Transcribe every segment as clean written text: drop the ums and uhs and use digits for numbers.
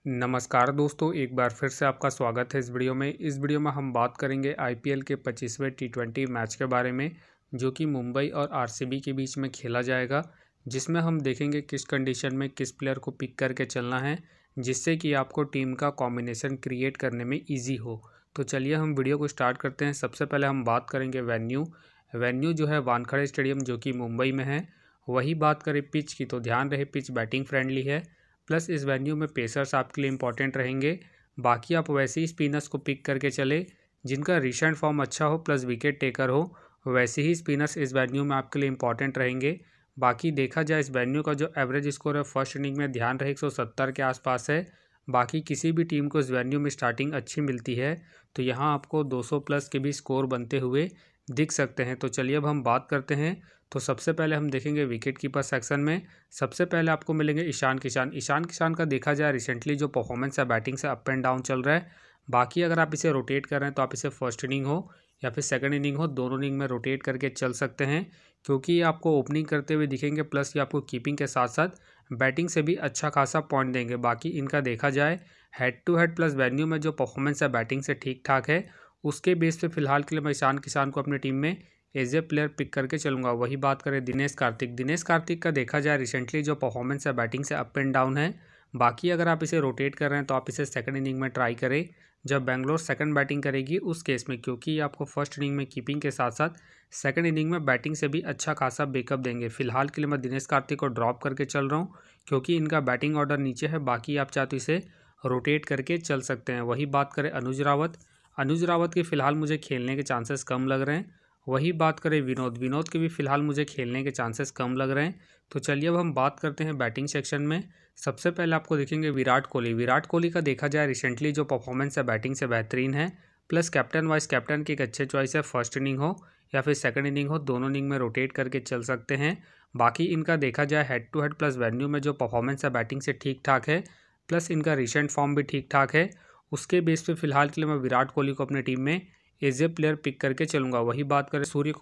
नमस्कार दोस्तों, एक बार फिर से आपका स्वागत है इस वीडियो में। इस वीडियो में हम बात करेंगे आईपीएल के 25वें टी20 मैच के बारे में, जो कि मुंबई और आरसीबी के बीच में खेला जाएगा, जिसमें हम देखेंगे किस कंडीशन में किस प्लेयर को पिक करके चलना है, जिससे कि आपको टीम का कॉम्बिनेशन क्रिएट करने में ईजी हो। तो चलिए हम वीडियो को स्टार्ट करते हैं। सबसे पहले हम बात करेंगे वेन्यू जो है वानखेड़े स्टेडियम, जो कि मुंबई में है। वही बात करें पिच की, तो ध्यान रहे पिच बैटिंग फ्रेंडली है, प्लस इस वेन्यू में पेसर्स आपके लिए इंपॉर्टेंट रहेंगे। बाकी आप वैसे ही स्पिनर्स को पिक करके चले जिनका रिसेंट फॉर्म अच्छा हो प्लस विकेट टेकर हो, वैसे ही स्पिनर्स इस वेन्यू में आपके लिए इंपॉर्टेंट रहेंगे। बाकी देखा जाए इस वेन्यू का जो एवरेज स्कोर है फर्स्ट इनिंग में ध्यान रहे 170 के आसपास है। बाकी किसी भी टीम को इस वेन्यू में स्टार्टिंग अच्छी मिलती है तो यहाँ आपको 200 प्लस के भी स्कोर बनते हुए दिख सकते हैं। तो चलिए अब हम बात करते हैं। तो सबसे पहले हम देखेंगे विकेट कीपर सेक्शन में। सबसे पहले आपको मिलेंगे ईशान किशन का देखा जाए रिसेंटली जो परफॉर्मेंस है बैटिंग से अप एंड डाउन चल रहा है। बाकी अगर आप इसे रोटेट कर रहे हैं तो आप इसे फर्स्ट इनिंग हो या फिर सेकंड इनिंग हो, दोनों इनिंग में रोटेट करके चल सकते हैं, क्योंकि ये आपको ओपनिंग करते हुए दिखेंगे, प्लस ये आपको कीपिंग के साथ साथ बैटिंग से भी अच्छा खासा पॉइंट देंगे। बाकी इनका देखा जाए head to head plus venue में जो परफॉर्मेंस है बैटिंग से ठीक ठाक है, उसके बेस पे फिलहाल के लिए मैं ईशान किशन को अपनी टीम में एज ए प्लेयर पिक करके चलूँगा। वही बात करें दिनेश कार्तिक का देखा जाए रिसेंटली जो परफॉर्मेंस है बैटिंग से अप एंड डाउन है। बाकी अगर आप इसे रोटेट कर रहे हैं तो आप इसे सेकंड इनिंग में ट्राई करें जब बेंगलोर सेकंड बैटिंग करेगी उस केस में, क्योंकि ये आपको फर्स्ट इनिंग में कीपिंग के साथ साथ सेकंड इनिंग में बैटिंग से भी अच्छा खासा बैकअप देंगे। फिलहाल के लिए मैं दिनेश कार्तिक को ड्रॉप करके चल रहा हूँ, क्योंकि इनका बैटिंग ऑर्डर नीचे है। बाकी आप चाहे तो इसे रोटेट करके चल सकते हैं। वही बात करें अनुज रावत के फिलहाल मुझे खेलने के चांसेस कम लग रहे हैं। वही बात करें विनोद के भी फिलहाल मुझे खेलने के चांसेस कम लग रहे हैं। तो चलिए अब हम बात करते हैं बैटिंग सेक्शन में। सबसे पहले आपको देखेंगे विराट कोहली का देखा जाए रिसेंटली जो परफॉर्मेंस है बैटिंग से बेहतरीन है, प्लस कैप्टन वाइस कैप्टन की एक अच्छे चॉइस है। फर्स्ट इनिंग हो या फिर सेकंड इनिंग हो, दोनों इनिंग में रोटेट करके चल सकते हैं। बाकी इनका देखा जाए head to head plus venue में जो परफॉर्मेंस है बैटिंग से ठीक ठाक है, प्लस इनका रिसेंट फॉर्म भी ठीक ठाक है। उसके बेस पे फिलहाल के लिए मैं विराट कोहली को अपनी टीम में एज ए प्लेयर पिक करके चलूँगा। वही बात करें सूर्य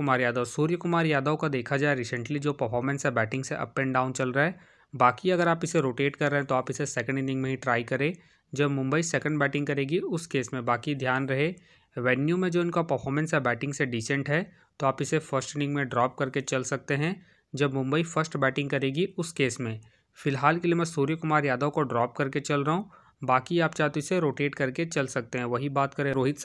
कुमार यादव का देखा जाए रिसेंटली जो परफॉर्मेंस है बैटिंग से अप एंड डाउन चल रहा है। बाकी अगर आप इसे रोटेट कर रहे हैं तो आप इसे सेकंड इनिंग में ही ट्राई करें जब मुंबई सेकंड बैटिंग करेगी उस केस में। बाकी ध्यान रहे वेन्यू में जो इनका परफॉर्मेंस है बैटिंग से डिसेंट है, तो आप इसे फर्स्ट इनिंग में ड्रॉप करके चल सकते हैं जब मुंबई फर्स्ट बैटिंग करेगी उस केस में। फिलहाल के लिए मैं सूर्य कुमार यादव को ड्रॉप करके चल रहा हूँ। बाकी आप चाहते इसे रोटेट करके चल सकते हैं। वही बात करें रोहित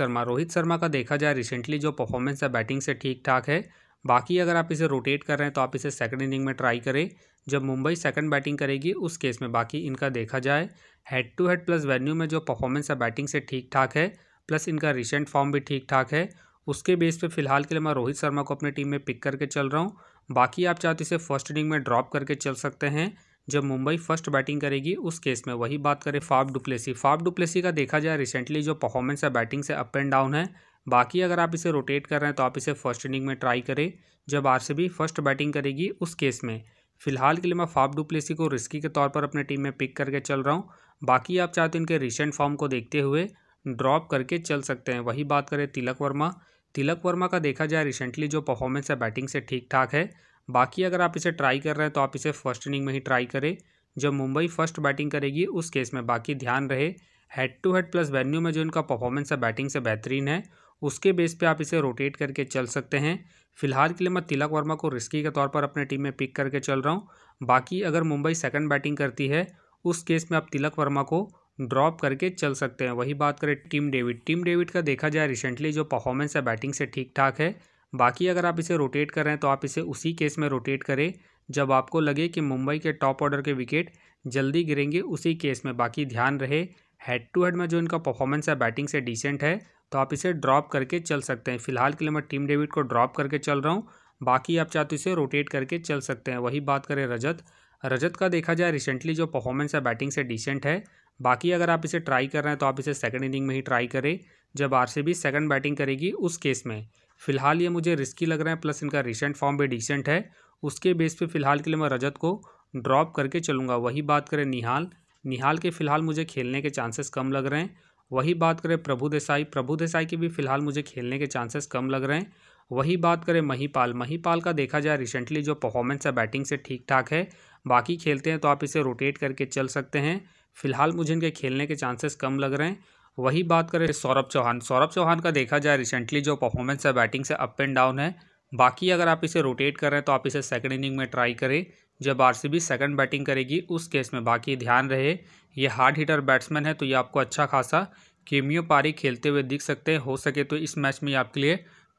शर्मा का देखा जाए रिसेंटली जो परफॉर्मेंस है बैटिंग से ठीक ठाक है। बाकी अगर आप इसे रोटेट कर रहे हैं तो आप इसे सेकंड इनिंग में ट्राई करें जब मुंबई सेकंड बैटिंग करेगी उस केस में। बाकी इनका देखा जाए head to head plus venue में जो परफॉर्मेंस है बैटिंग से ठीक ठाक है, प्लस इनका रिसेंट फॉर्म भी ठीक ठाक है। उसके बेस पे फिलहाल के लिए मैं रोहित शर्मा को अपनी टीम में पिक करके चल रहा हूँ। बाकी आप चाहते इसे फर्स्ट इनिंग में ड्रॉप करके चल सकते हैं जब मुंबई फर्स्ट बैटिंग करेगी उस केस में। वही बात करें फाफ डुप्लेसी का देखा जाए रिसेंटली जो परफॉर्मेंस है बैटिंग से अप एंड डाउन है। बाकी अगर आप इसे रोटेट कर रहे हैं तो आप इसे फर्स्ट इनिंग में ट्राई करें जब आरसीबी फर्स्ट बैटिंग करेगी उस केस में। फिलहाल के लिए मैं फाफ डुप्लेसी को रिस्की के तौर पर अपने टीम में पिक करके चल रहा हूँ। बाकी आप चाहते हैं इनके रिसेंट फॉर्म को देखते हुए ड्रॉप करके चल सकते हैं। वही बात करें तिलक वर्मा का देखा जाए रिसेंटली जो परफॉर्मेंस है बैटिंग से ठीक ठाक है। बाकी अगर आप इसे ट्राई कर रहे हैं तो आप इसे फर्स्ट इनिंग में ही ट्राई करें जब मुंबई फर्स्ट बैटिंग करेगी उस केस में। बाकी ध्यान रहे head to head plus venue में जो इनका परफॉर्मेंस है बैटिंग से बेहतरीन है, उसके बेस पे आप इसे रोटेट करके चल सकते हैं। फिलहाल के लिए मैं तिलक वर्मा को रिस्की के तौर पर अपने टीम में पिक करके चल रहा हूँ। बाकी अगर मुंबई सेकंड बैटिंग करती है उस केस में आप तिलक वर्मा को ड्रॉप करके चल सकते हैं। वही बात करें टीम डेविड का देखा जाए रिसेंटली जो परफॉर्मेंस है बैटिंग से ठीक ठाक है। बाकी अगर आप इसे रोटेट कर रहे हैं तो आप इसे उसी केस में रोटेट करें जब आपको लगे कि मुंबई के टॉप ऑर्डर के विकेट जल्दी गिरेंगे उसी केस में। बाकी ध्यान रहे हेड टू हेड में जो इनका परफॉर्मेंस है बैटिंग से डिसेंट है, तो आप इसे ड्रॉप करके चल सकते हैं। फिलहाल के लिए मैं टीम डेविड को ड्रॉप करके चल रहा हूँ। बाकी आप चाहे तो इसे रोटेट करके चल सकते हैं। वही बात करें रजत का देखा जाए रिसेंटली जो परफॉर्मेंस है बैटिंग से डिसेंट है। बाकी अगर आप इसे ट्राई कर रहे हैं तो आप इसे सेकंड इनिंग में ही ट्राई करें जब आरसीबी सेकंड बैटिंग करेगी उस केस में। फिलहाल ये मुझे रिस्की लग रहा है, प्लस इनका रिसेंट फॉर्म भी डिसेंट है। उसके बेस पे फिलहाल के लिए मैं रजत को ड्रॉप करके चलूँगा। वही बात करें निहाल के फिलहाल मुझे खेलने के चांसेस कम लग रहे हैं। वही बात करें प्रभु देसाई के भी फिलहाल मुझे खेलने के चांसेस कम लग रहे हैं। वही बात करें महिपाल का देखा जाए रिसेंटली जो परफॉर्मेंस है बैटिंग से ठीक ठाक है। बाकी खेलते हैं तो आप इसे रोटेट करके चल सकते हैं। फिलहाल मुझे इनके खेलने के चांसेस कम लग रहे हैं। वही बात करें सौरभ चौहान का देखा जाए रिसेंटली जो परफॉर्मेंस है बैटिंग से अप एंड डाउन है। बाकी अगर आप इसे रोटेट कर रहे हैं तो आप इसे सेकंड इनिंग में ट्राई करें जब आरसीबी सेकंड बैटिंग करेगी उस केस में। बाकी ध्यान रहे ये हार्ड हिटर बैट्समैन है तो ये आपको अच्छा खासा केमियो पारी खेलते हुए दिख सकते हैं। हो सके तो इस मैच में आपके लिए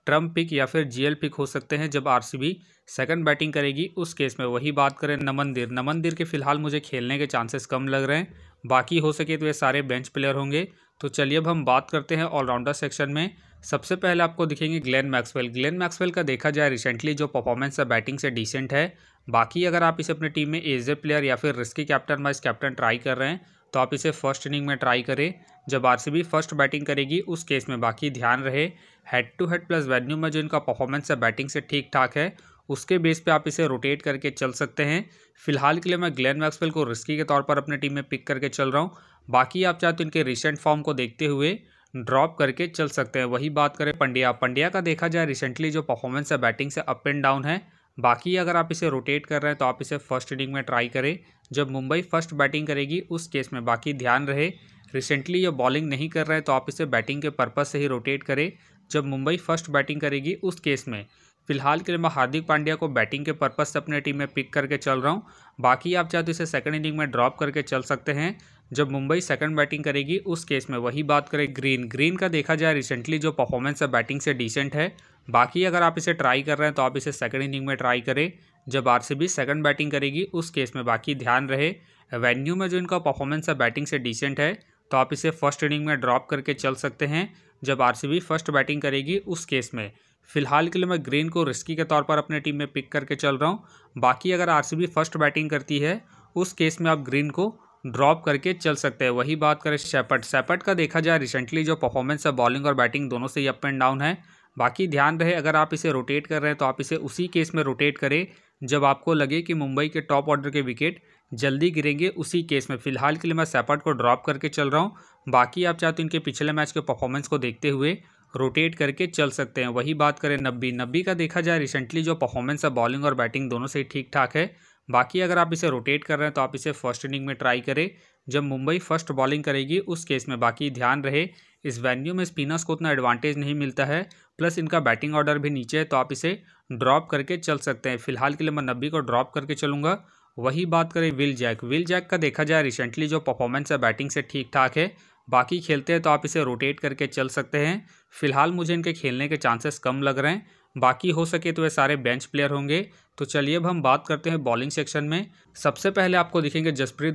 ट्रम्प पिक या फिर जीएल पिक हो सकते हैं जब आरसीबी सेकंड बैटिंग करेगी उस केस में। वही बात करें नमनदीर के फिलहाल मुझे खेलने के चांसेस कम लग रहे हैं। बाकी हो सके तो ये सारे बेंच प्लेयर होंगे। तो चलिए अब हम बात करते हैं ऑलराउंडर सेक्शन में। सबसे पहले आपको दिखेंगे ग्लेन मैक्सवेल का देखा जाए रिसेंटली जो परफॉर्मेंस है बैटिंग से डिसेंट है। बाकी अगर आप इसे अपनी टीम में एज ए प्लेयर या फिर risky captain vice captain try कर रहे हैं तो आप इसे फर्स्ट इनिंग में ट्राई करें जब आरसीबी फर्स्ट बैटिंग करेगी उस केस में। बाकी ध्यान रहे head to head plus venue में जो इनका परफॉर्मेंस है बैटिंग से ठीक ठाक है उसके बेस पे आप इसे रोटेट करके चल सकते हैं। फिलहाल के लिए मैं ग्लेन मैक्सवेल को रिस्की के तौर पर अपने टीम में पिक करके चल रहा हूँ। बाकी आप चाहे तो इनके रिसेंट फॉर्म को देखते हुए ड्रॉप करके चल सकते हैं। वही बात करें पंड्या का देखा जाए रिसेंटली जो परफॉर्मेंस है बैटिंग से अप एंड डाउन है। बाकी अगर आप इसे रोटेट कर रहे हैं तो आप इसे फर्स्ट इनिंग में ट्राई करें जब मुंबई फर्स्ट बैटिंग करेगी उस केस में। बाकी ध्यान रहे रिसेंटली ये बॉलिंग नहीं कर रहे हैं तो आप इसे बैटिंग के पर्पज़ से ही रोटेट करें जब मुंबई फर्स्ट बैटिंग करेगी उस केस में। फिलहाल के लिए मैं हार्दिक पांड्या को बैटिंग के पर्पज़ से अपने टीम में पिक करके चल रहा हूँ। बाकी आप चाहे तो इसे सेकंड इनिंग में ड्रॉप करके चल सकते हैं जब मुंबई सेकंड बैटिंग करेगी उस केस में। वही बात करें ग्रीन का देखा जाए रिसेंटली जो परफॉर्मेंस है बैटिंग से डिसेंट है। बाकी अगर आप इसे ट्राई कर रहे हैं तो आप इसे सेकंड इनिंग में ट्राई करें जब आरसीबी सेकंड बैटिंग करेगी उस केस में। बाकी ध्यान रहे वेन्यू में जो इनका परफॉर्मेंस है बैटिंग से डिसेंट है तो आप इसे फर्स्ट इनिंग में ड्रॉप करके चल सकते हैं जब आरसीबी फर्स्ट बैटिंग करेगी उस केस में। फिलहाल के लिए मैं ग्रीन को रिस्की के तौर पर अपने टीम में पिक करके चल रहा हूँ। बाकी अगर आरसीबी फर्स्ट बैटिंग करती है उस केस में आप ग्रीन को ड्रॉप करके चल सकते हैं। वही बात करें शेपर्ड का देखा जाए रिसेंटली जो परफॉर्मेंस है बॉलिंग और बैटिंग दोनों से ही अप एंड डाउन है। बाकी ध्यान रहे अगर आप इसे रोटेट कर रहे हैं तो आप इसे उसी केस में रोटेट करें जब आपको लगे कि मुंबई के टॉप ऑर्डर के विकेट जल्दी गिरेंगे उसी केस में। फिलहाल के लिए मैं शेपर्ड को ड्रॉप करके चल रहा हूँ। बाकी आप चाहे तो इनके पिछले मैच के परफॉर्मेंस को देखते हुए रोटेट करके चल सकते हैं। वही बात करें नब्बी का देखा जाए रिसेंटली जो परफॉर्मेंस है बॉलिंग और बैटिंग दोनों से ही ठीक ठाक है। बाकी अगर आप इसे रोटेट कर रहे हैं तो आप इसे फर्स्ट इनिंग में ट्राई करें जब मुंबई फर्स्ट बॉलिंग करेगी उस केस में। बाकी ध्यान रहे इस वेन्यू में स्पिनर्स को उतना एडवांटेज नहीं मिलता है प्लस इनका बैटिंग ऑर्डर भी नीचे है तो आप इसे ड्रॉप करके चल सकते हैं। फिलहाल के लिए मैं नब्बी को ड्रॉप करके चलूँगा। वही बात करें विल जैक का देखा जाए रिसेंटली जो परफॉर्मेंस है बैटिंग से ठीक ठाक है। बाकी खेलते हैं तो आप इसे रोटेट करके चल सकते हैं। फिलहाल मुझे इनके खेलने के चांसेस कम लग रहे हैं। बाकी हो सके तो ये सारे बेंच प्लेयर होंगे। तो चलिए अब हम बात करते हैं बॉलिंग सेक्शन में। सबसे पहले आपको दिखेंगे जसप्रीत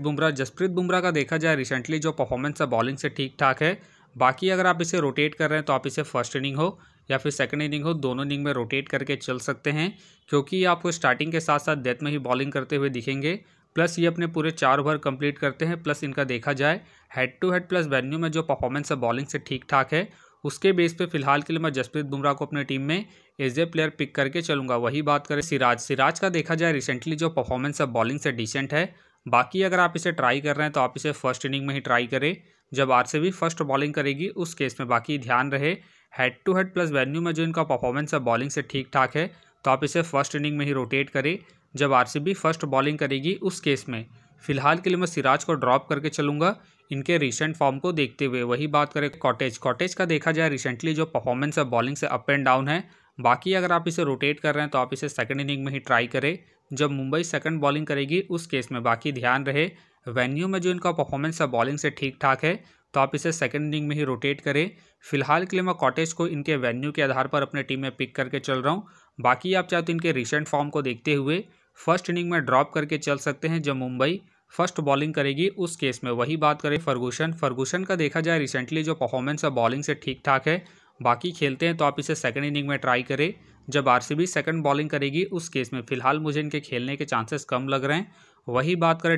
बुमराह का देखा जाए रिसेंटली जो परफॉर्मेंस है बॉलिंग से ठीक ठाक है। बाकी अगर आप इसे रोटेट कर रहे हैं तो आप इसे फर्स्ट इनिंग हो या फिर सेकंड इनिंग हो दोनों इनिंग में रोटेट करके चल सकते हैं क्योंकि ये आपको स्टार्टिंग के साथ साथ डेथ में ही बॉलिंग करते हुए दिखेंगे। प्लस ये अपने पूरे 4 ओवर कंप्लीट करते हैं। प्लस इनका देखा जाए head to head plus venue में जो परफॉर्मेंस है बॉलिंग से ठीक ठाक है उसके बेस पे फिलहाल के लिए मैं जसप्रीत बुमराह को अपने टीम में एज ए प्लेयर पिक करके चलूँगा। वही बात करें सिराज का देखा जाए रिसेंटली जो परफॉर्मेंस है बॉलिंग से डिसेंट है। बाकी अगर आप इसे ट्राई कर रहे हैं तो आप इसे फर्स्ट इनिंग में ही ट्राई करें जब आरसीबी फर्स्ट बॉलिंग करेगी उस केस में। बाकी ध्यान रहे head to head plus venue में जो इनका परफॉर्मेंस है बॉलिंग से ठीक ठाक है तो आप इसे फर्स्ट इनिंग में ही रोटेट करें जब आरसीबी फर्स्ट बॉलिंग करेगी उस केस में। फिलहाल के लिए मैं सिराज को ड्रॉप करके चलूँगा इनके रिसेंट फॉर्म को देखते हुए। वही बात करें कॉटेज का देखा जाए रिसेंटली जो परफॉर्मेंस है बॉलिंग से अप एंड डाउन है। बाकी अगर आप इसे रोटेट कर रहे हैं तो आप इसे सेकंड इनिंग में ही ट्राई करें जब मुंबई सेकंड बॉलिंग करेगी उस केस में। बाकी ध्यान रहे वेन्यू में जो इनका परफॉर्मेंस है बॉलिंग से ठीक ठाक है तो आप इसे सेकंड इनिंग में ही रोटेट करें। फिलहाल के लिए मैं कॉटेज को इनके वेन्यू के आधार पर अपने टीम में पिक करके चल रहा हूँ। बाकी आप चाहे तो इनके रिसेंट फॉर्म को देखते हुए फर्स्ट इनिंग में ड्रॉप करके चल सकते हैं जब मुंबई फर्स्ट बॉलिंग करेगी उस केस में। वही बात करें फर्गूसन का देखा जाए रिसेंटली जो परफॉर्मेंस है बॉलिंग से ठीक ठाक है। बाकी खेलते हैं तो आप इसे सेकंड इनिंग में ट्राई करें जब आरसीबी सेकंड बॉलिंग करेगी उस केस में। फिलहाल मुझे इनके खेलने के चांसेस कम लग रहे हैं। वही बात करें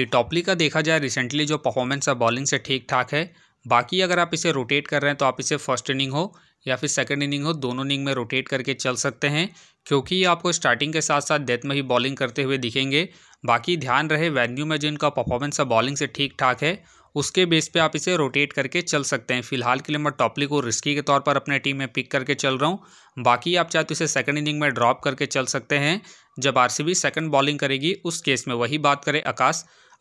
टॉपली का देखा जाए रिसेंटली जो परफॉर्मेंस है बॉलिंग से ठीक ठाक है। बाकी अगर आप इसे रोटेट कर रहे हैं तो आप इसे फर्स्ट इनिंग हो या फिर सेकंड इनिंग हो दोनों इनिंग में रोटेट करके चल सकते हैं क्योंकि ये आपको स्टार्टिंग के साथ साथ डेथ में ही बॉलिंग करते हुए दिखेंगे। बाकी ध्यान रहे वेन्यू में जिनका परफॉर्मेंस है बॉलिंग से ठीक ठाक है उसके बेस पे आप इसे रोटेट करके चल सकते हैं। फिलहाल के लिए मैं टॉपली को रिस्की के तौर पर अपने टीम में पिक करके चल रहा हूँ। बाकी आप चाहे तो इसे सेकंड इनिंग में ड्रॉप करके चल सकते हैं जब आरसीबी सेकंड बॉलिंग करेगी उस केस में। वही बात करें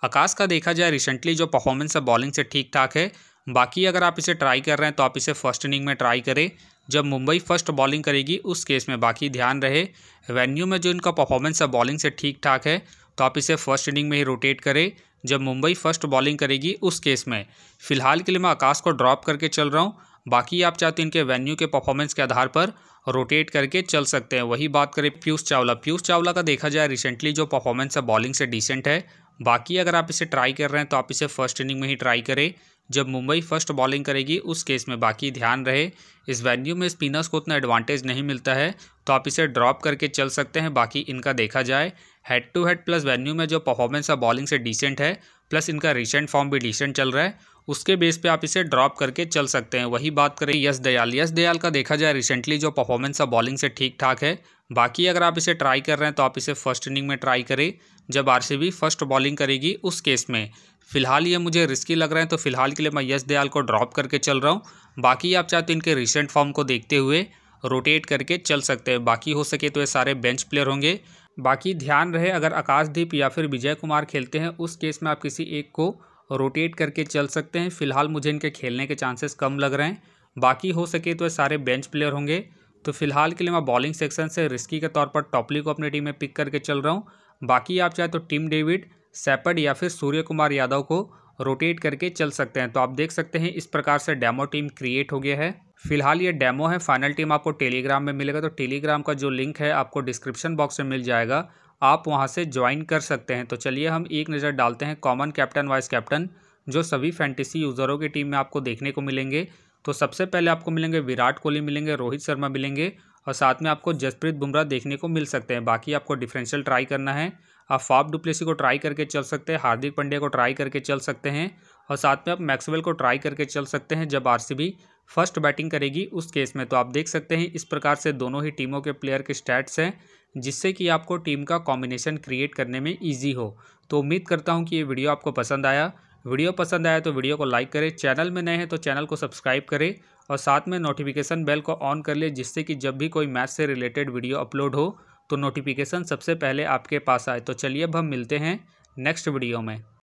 आकाश का देखा जाए रिसेंटली जो परफॉर्मेंस है बॉलिंग से ठीक ठाक है। बाकी अगर आप इसे ट्राई कर रहे हैं तो आप इसे फर्स्ट इनिंग में ट्राई करें जब मुंबई फर्स्ट बॉलिंग करेगी उस केस में। बाकी ध्यान रहे वेन्यू में जो इनका परफॉर्मेंस है बॉलिंग से ठीक ठाक है तो आप इसे फर्स्ट इनिंग में ही रोटेट करें जब मुंबई फर्स्ट बॉलिंग करेगी उस केस में। फिलहाल के लिए मैं आकाश को ड्रॉप करके चल रहा हूँ। बाकी आप चाहते हैं इनके वेन्यू के परफॉर्मेंस के आधार पर रोटेट करके चल सकते हैं। वही बात करें पीयूष चावला का देखा जाए रिसेंटली जो परफॉर्मेंस है बॉलिंग से डिसेंट है। बाकी अगर आप इसे ट्राई कर रहे हैं तो आप इसे फर्स्ट इनिंग में ही ट्राई करें जब मुंबई फर्स्ट बॉलिंग करेगी उस केस में। बाकी ध्यान रहे इस वेन्यू में स्पिनर्स को उतना एडवांटेज नहीं मिलता है तो आप इसे ड्रॉप करके चल सकते हैं। बाकी इनका देखा जाए head to head plus venue में जो परफॉर्मेंस है बॉलिंग से डिसेंट है प्लस इनका रिसेंट फॉर्म भी डिसेंट चल रहा है, उसके बेस पे आप इसे ड्रॉप करके चल सकते हैं। वही बात करें यश दयाल का देखा जाए रिसेंटली जो परफॉर्मेंस है बॉलिंग से ठीक ठाक है। बाकी अगर आप इसे ट्राई कर रहे हैं तो आप इसे फर्स्ट इनिंग में ट्राई करें जब आरसीबी फर्स्ट बॉलिंग करेगी उस केस में। फिलहाल ये मुझे रिस्की लग रहे हैं तो फिलहाल के लिए मैं यश दयाल को ड्रॉप करके चल रहा हूँ। बाकी आप चाहते हैं इनके रिसेंट फॉर्म को देखते हुए रोटेट करके चल सकते हैं। बाकी हो सके तो ये सारे बेंच प्लेयर होंगे। बाकी ध्यान रहे अगर आकाशदीप या फिर विजय कुमार खेलते हैं उस केस में आप किसी एक को रोटेट करके चल सकते हैं। फिलहाल मुझे इनके खेलने के चांसेस कम लग रहे हैं। बाकी हो सके तो ये सारे बेंच प्लेयर होंगे। तो फिलहाल के लिए मैं बॉलिंग सेक्शन से रिस्की के तौर पर टॉपली को अपनी टीम में पिक करके चल रहा हूँ। बाकी आप चाहे तो टिम डेविड, शेफर्ड या फिर सूर्य कुमार यादव को रोटेट करके चल सकते हैं। तो आप देख सकते हैं इस प्रकार से डेमो टीम क्रिएट हो गया है। फिलहाल ये डेमो है, फाइनल टीम आपको टेलीग्राम में मिलेगा। तो टेलीग्राम का जो लिंक है आपको डिस्क्रिप्शन बॉक्स में मिल जाएगा, आप वहां से ज्वाइन कर सकते हैं। तो चलिए हम एक नज़र डालते हैं कॉमन कैप्टन वाइस कैप्टन जो सभी फैंटेसी यूज़रों की टीम में आपको देखने को मिलेंगे। तो सबसे पहले आपको मिलेंगे विराट कोहली मिलेंगे, रोहित शर्मा मिलेंगे और साथ में आपको जसप्रीत बुमराह देखने को मिल सकते हैं। बाकी आपको डिफरेंशियल ट्राई करना है, आप फाफ डुप्लेसी को ट्राई करके चल सकते हैं, हार्दिक पांड्या को ट्राई करके चल सकते हैं और साथ में आप मैक्सवेल को ट्राई करके चल सकते हैं जब आरसीबी फर्स्ट बैटिंग करेगी उस केस में। तो आप देख सकते हैं इस प्रकार से दोनों ही टीमों के प्लेयर के स्टैट्स हैं जिससे कि आपको टीम का कॉम्बिनेशन क्रिएट करने में ईजी हो। तो उम्मीद करता हूँ कि ये वीडियो आपको पसंद आया। वीडियो पसंद आया तो वीडियो को लाइक करें, चैनल में नए हैं तो चैनल को सब्सक्राइब करें और साथ में नोटिफिकेशन बेल को ऑन कर ले जिससे कि जब भी कोई मैच से रिलेटेड वीडियो अपलोड हो तो नोटिफिकेशन सबसे पहले आपके पास आए। तो चलिए अब हम मिलते हैं नेक्स्ट वीडियो में।